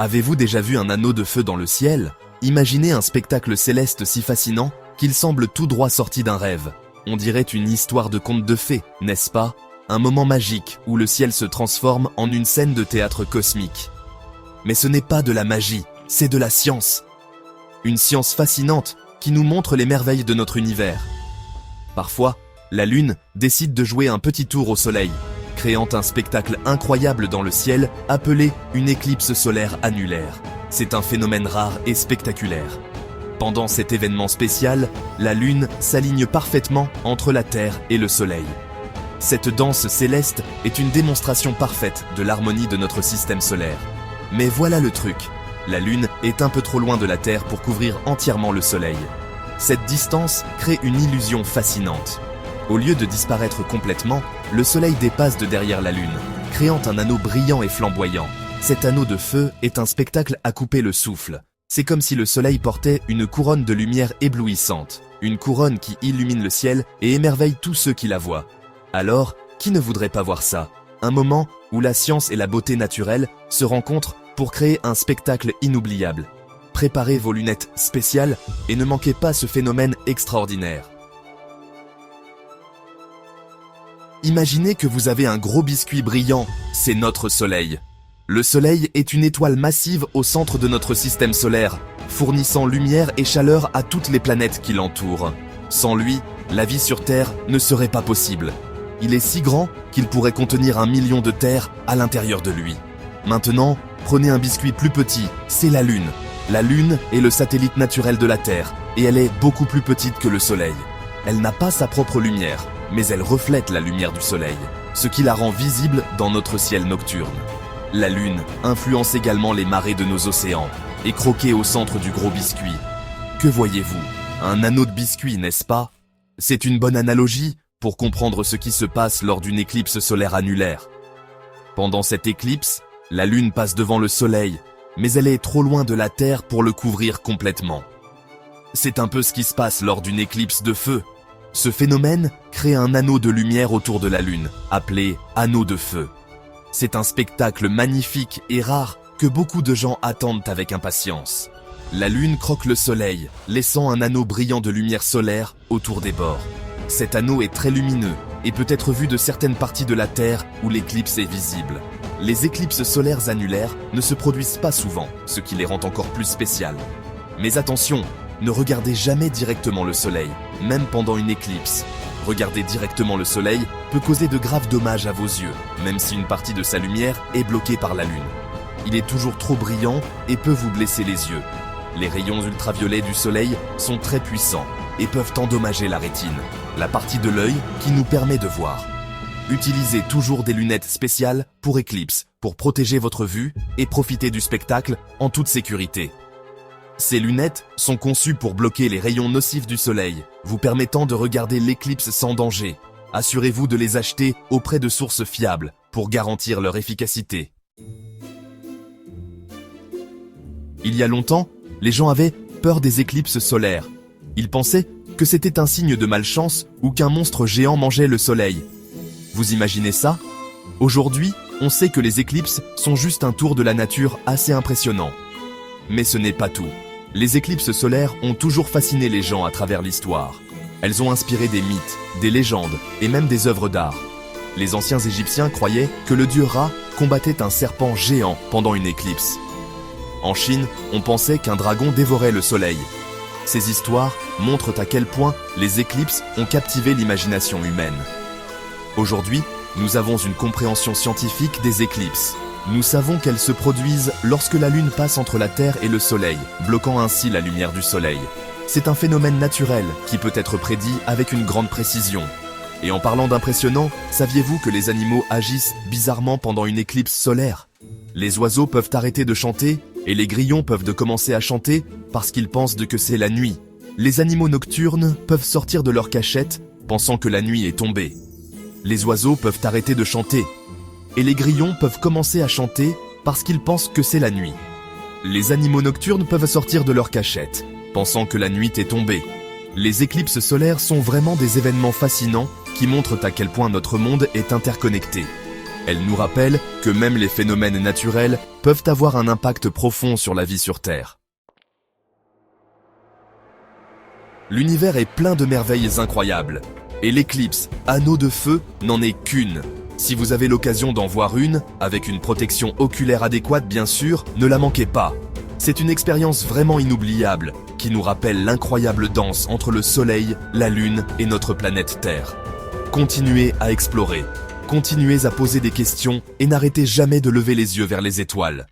Avez-vous déjà vu un anneau de feu dans le ciel? Imaginez un spectacle céleste si fascinant qu'il semble tout droit sorti d'un rêve. On dirait une histoire de conte de fées, n'est-ce pas? Un moment magique où le ciel se transforme en une scène de théâtre cosmique. Mais ce n'est pas de la magie, c'est de la science. Une science fascinante qui nous montre les merveilles de notre univers. Parfois, la Lune décide de jouer un petit tour au Soleil, créant un spectacle incroyable dans le ciel appelé une éclipse solaire annulaire. C'est un phénomène rare et spectaculaire. Pendant cet événement spécial, la Lune s'aligne parfaitement entre la Terre et le Soleil. Cette danse céleste est une démonstration parfaite de l'harmonie de notre système solaire. Mais voilà le truc, la Lune est un peu trop loin de la Terre pour couvrir entièrement le Soleil. Cette distance crée une illusion fascinante. Au lieu de disparaître complètement, le Soleil dépasse de derrière la Lune, créant un anneau brillant et flamboyant. Cet anneau de feu est un spectacle à couper le souffle. C'est comme si le Soleil portait une couronne de lumière éblouissante, une couronne qui illumine le ciel et émerveille tous ceux qui la voient. Alors, qui ne voudrait pas voir ça? Un moment où la science et la beauté naturelle se rencontrent pour créer un spectacle inoubliable. Préparez vos lunettes spéciales et ne manquez pas ce phénomène extraordinaire. Imaginez que vous avez un gros biscuit brillant, c'est notre Soleil. Le Soleil est une étoile massive au centre de notre système solaire, fournissant lumière et chaleur à toutes les planètes qui l'entourent. Sans lui, la vie sur Terre ne serait pas possible. Il est si grand qu'il pourrait contenir 1 million de terres à l'intérieur de lui. Maintenant, prenez un biscuit plus petit, c'est la Lune. La Lune est le satellite naturel de la Terre, et elle est beaucoup plus petite que le Soleil. Elle n'a pas sa propre lumière, mais elle reflète la lumière du Soleil, ce qui la rend visible dans notre ciel nocturne. La Lune influence également les marées de nos océans, et croquée au centre du gros biscuit. Que voyez-vous? Un anneau de biscuit, n'est-ce pas? C'est une bonne analogie pour comprendre ce qui se passe lors d'une éclipse solaire annulaire. Pendant cette éclipse, la Lune passe devant le Soleil, mais elle est trop loin de la Terre pour le couvrir complètement. C'est un peu ce qui se passe lors d'une éclipse de feu. Ce phénomène crée un anneau de lumière autour de la Lune, appelé anneau de feu. C'est un spectacle magnifique et rare que beaucoup de gens attendent avec impatience. La Lune croque le Soleil, laissant un anneau brillant de lumière solaire autour des bords. Cet anneau est très lumineux et peut être vu de certaines parties de la Terre où l'éclipse est visible. Les éclipses solaires annulaires ne se produisent pas souvent, ce qui les rend encore plus spéciales. Mais attention, ne regardez jamais directement le Soleil, même pendant une éclipse. Regarder directement le Soleil peut causer de graves dommages à vos yeux, même si une partie de sa lumière est bloquée par la Lune. Il est toujours trop brillant et peut vous blesser les yeux. Les rayons ultraviolets du Soleil sont très puissants et peuvent endommager la rétine, la partie de l'œil qui nous permet de voir. Utilisez toujours des lunettes spéciales pour éclipse, pour protéger votre vue et profiter du spectacle en toute sécurité. Ces lunettes sont conçues pour bloquer les rayons nocifs du Soleil, vous permettant de regarder l'éclipse sans danger. Assurez-vous de les acheter auprès de sources fiables pour garantir leur efficacité. Il y a longtemps, les gens avaient peur des éclipses solaires. Ils pensaient que c'était un signe de malchance ou qu'un monstre géant mangeait le Soleil. Vous imaginez ça? Aujourd'hui, on sait que les éclipses sont juste un tour de la nature assez impressionnant. Mais ce n'est pas tout. Les éclipses solaires ont toujours fasciné les gens à travers l'histoire. Elles ont inspiré des mythes, des légendes et même des œuvres d'art. Les anciens Égyptiens croyaient que le dieu Ra combattait un serpent géant pendant une éclipse. En Chine, on pensait qu'un dragon dévorait le soleil. Ces histoires montrent à quel point les éclipses ont captivé l'imagination humaine. Aujourd'hui, nous avons une compréhension scientifique des éclipses. Nous savons qu'elles se produisent lorsque la Lune passe entre la Terre et le Soleil, bloquant ainsi la lumière du Soleil. C'est un phénomène naturel qui peut être prédit avec une grande précision. Et en parlant d'impressionnant, saviez-vous que les animaux agissent bizarrement pendant une éclipse solaire? Les oiseaux peuvent arrêter de chanter et les grillons peuvent commencer à chanter parce qu'ils pensent que c'est la nuit. Les animaux nocturnes peuvent sortir de leur cachette pensant que la nuit est tombée. Les oiseaux peuvent arrêter de chanter et les grillons peuvent commencer à chanter parce qu'ils pensent que c'est la nuit. Les animaux nocturnes peuvent sortir de leur cachette pensant que la nuit est tombée. Les éclipses solaires sont vraiment des événements fascinants qui montrent à quel point notre monde est interconnecté. Elle nous rappelle que même les phénomènes naturels peuvent avoir un impact profond sur la vie sur Terre. L'univers est plein de merveilles incroyables, et l'éclipse, anneau de feu, n'en est qu'une. Si vous avez l'occasion d'en voir une, avec une protection oculaire adéquate bien sûr, ne la manquez pas. C'est une expérience vraiment inoubliable, qui nous rappelle l'incroyable danse entre le Soleil, la Lune et notre planète Terre. Continuez à explorer, continuez à poser des questions et n'arrêtez jamais de lever les yeux vers les étoiles.